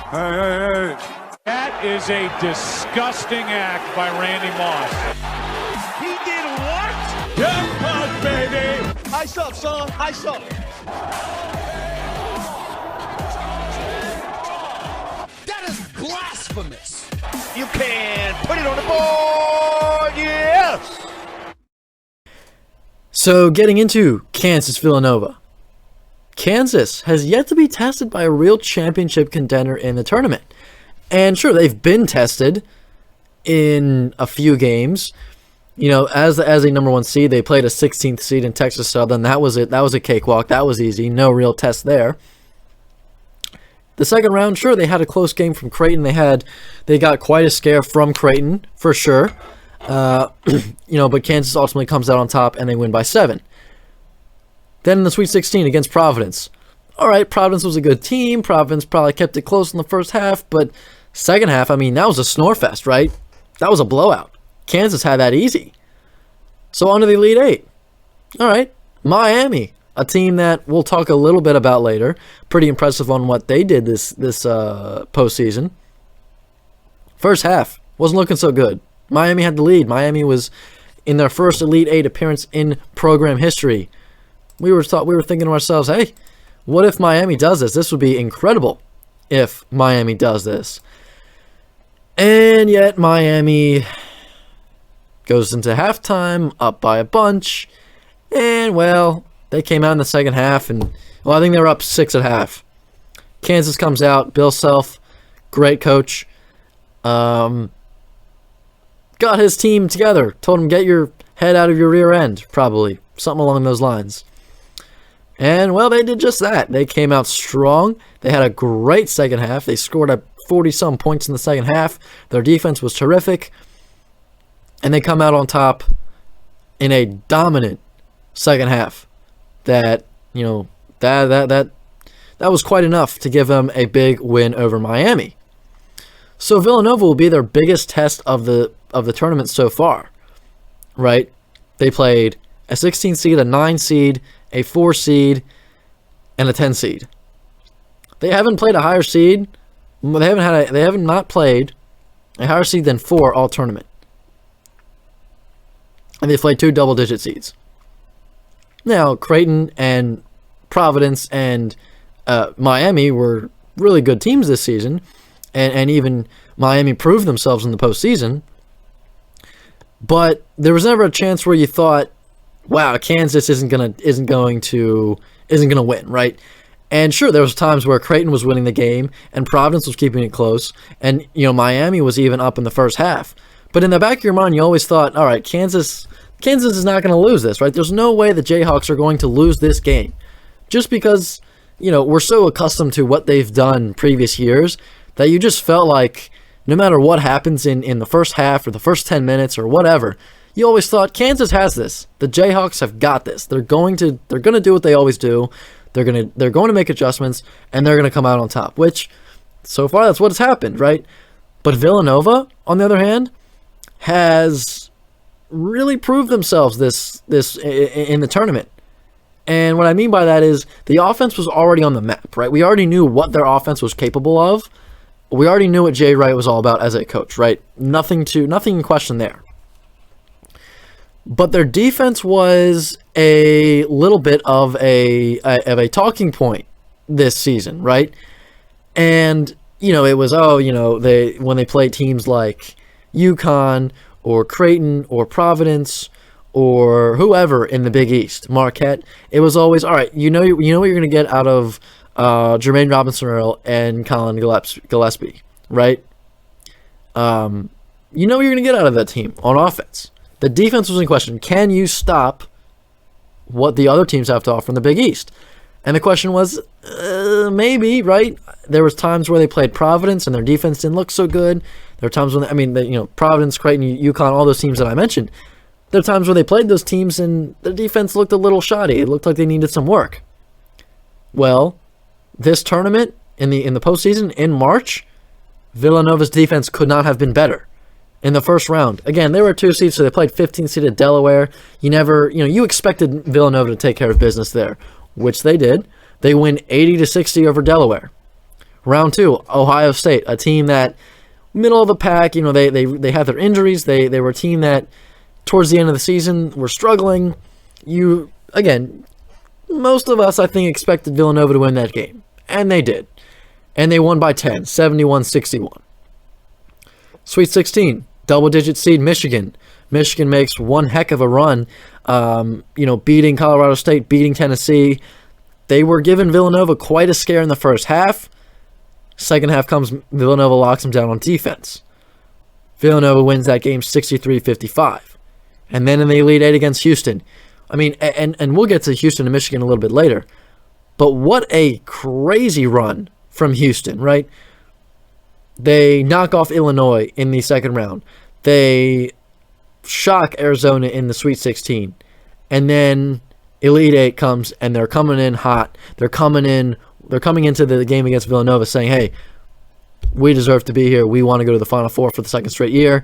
Hey. That is a disgusting act by Randy Moss. He did what? Jackpot, baby! Ice up, son. Ice up. That is blasphemous. You can put it on the board. Yes. So getting into Kansas Villanova. Kansas has yet to be tested by a real championship contender in the tournament. And sure, they've been tested in a few games. You know, as a number one seed, they played a 16th seed in Texas Southern. That was it. That was a cakewalk. That was easy. No real test there. The second round, sure, they had a close game from Creighton. They got quite a scare from Creighton for sure. But Kansas ultimately comes out on top and they win by 7. Then in the Sweet 16 against Providence. All right, Providence was a good team. Providence probably kept it close in the first half, but second half, that was a snore fest, right? That was a blowout. Kansas had that easy. So on to the Elite Eight. All right, Miami, a team that we'll talk a little bit about later. Pretty impressive on what they did this postseason. First half wasn't looking so good. Miami had the lead. Miami was in their first Elite Eight appearance in program history. We were thinking to ourselves, hey, what if Miami does this? This would be incredible if Miami does this. And yet Miami goes into halftime up by a bunch. And, well, they came out in the second half. And, I think they were up 6 at half. Kansas comes out. Bill Self, great coach. Got his team together. Told him, get your head out of your rear end, probably. Something along those lines. And, well, they did just that. They came out strong. They had a great second half. They scored up 40-some points in the second half. Their defense was terrific. And they come out on top in a dominant second half. That was quite enough to give them a big win over Miami. So Villanova will be their biggest test of the tournament so far. Right? They played a 16 seed, a 9 seed, a 4 seed, and a 10 seed. They haven't played a higher seed. They haven't not played a higher seed than 4 all tournament. And they played 2 double-digit seeds. Now, Creighton and Providence and Miami were really good teams this season, and even Miami proved themselves in the postseason. But there was never a chance where you thought, wow, Kansas isn't going to win, right? And sure, there was times where Creighton was winning the game and Providence was keeping it close, and Miami was even up in the first half. But in the back of your mind, you always thought, all right, Kansas is not going to lose this, right? There's no way the Jayhawks are going to lose this game, just because we're so accustomed to what they've done previous years that you just felt like no matter what happens in the first half or the first 10 minutes or whatever, you always thought Kansas has this. The Jayhawks have got this. They're going to do what they always do. They're going to make adjustments and they're going to come out on top, which so far that's what has happened, right? But Villanova, on the other hand, has really proved themselves this in the tournament. And what I mean by that is the offense was already on the map, right? We already knew what their offense was capable of. We already knew what Jay Wright was all about as a coach, right? Nothing in question there. But their defense was a little bit of a talking point this season, right? And it was when they played teams like UConn or Creighton or Providence or whoever in the Big East, Marquette, it was always, all right, you know what you're going to get out of Jermaine Robinson-Earl and Colin Gillespie, right? You know what you're going to get out of that team on offense. The defense was in question. Can you stop what the other teams have to offer in the Big East? And the question was, maybe, right? There was times where they played Providence and their defense didn't look so good. There were times when, Providence, Creighton, UConn, all those teams that I mentioned, there were times where they played those teams and their defense looked a little shoddy. It looked like they needed some work. Well, this tournament in the postseason in March, Villanova's defense could not have been better. In the first round, again, they were 2 seeds, so they played 15 seed at Delaware. You expected Villanova to take care of business there, which they did. They win 80-60 over Delaware. Round 2, Ohio State, a team that middle of the pack. They had their injuries. They were a team that towards the end of the season were struggling. Most of us, I think, expected Villanova to win that game, and they did. And they won by 10, 71-61. Sweet 16, double-digit seed Michigan. Michigan makes one heck of a run, beating Colorado State, beating Tennessee. They were giving Villanova quite a scare in the first half. Second half comes, Villanova locks them down on defense. Villanova wins that game 63-55. And then in the Elite Eight against Houston. And we'll get to Houston and Michigan a little bit later. But what a crazy run from Houston, right? They knock off Illinois in the second round. They shock Arizona in the Sweet 16. And then Elite Eight comes, and they're coming in hot. They're coming into the game against Villanova saying, hey, we deserve to be here. We want to go to the Final Four for the second straight year.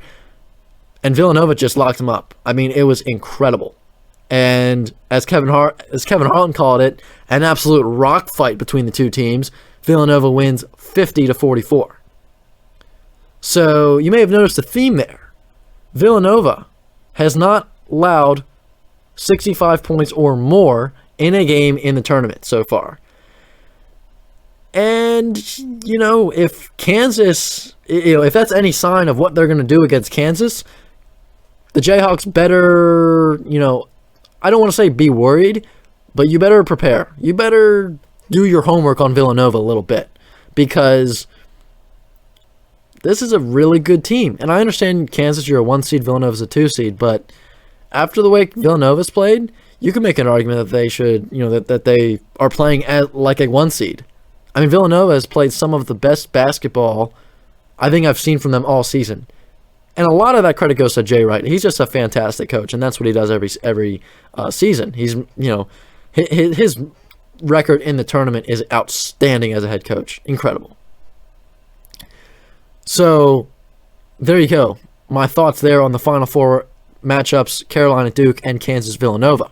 And Villanova just locked them up. It was incredible. And as Kevin Harlan called it, an absolute rock fight between the two teams. Villanova wins 50-44. So you may have noticed a theme there. Villanova has not allowed 65 points or more in a game in the tournament so far. And, if Kansas, if that's any sign of what they're going to do against Kansas, the Jayhawks better, I don't want to say be worried, but you better prepare. You better do your homework on Villanova a little bit, because this is a really good team. And I understand Kansas, you're a 1 seed, Villanova's a 2 seed, but after the way Villanova's played, you can make an argument that they should, that they are playing like a 1 seed. Villanova has played some of the best basketball I think I've seen from them all season. And a lot of that credit goes to Jay Wright. He's just a fantastic coach, and that's what he does every season. He's, his record in the tournament is outstanding as a head coach. Incredible. So, there you go. My thoughts there on the Final Four matchups, Carolina Duke and Kansas Villanova.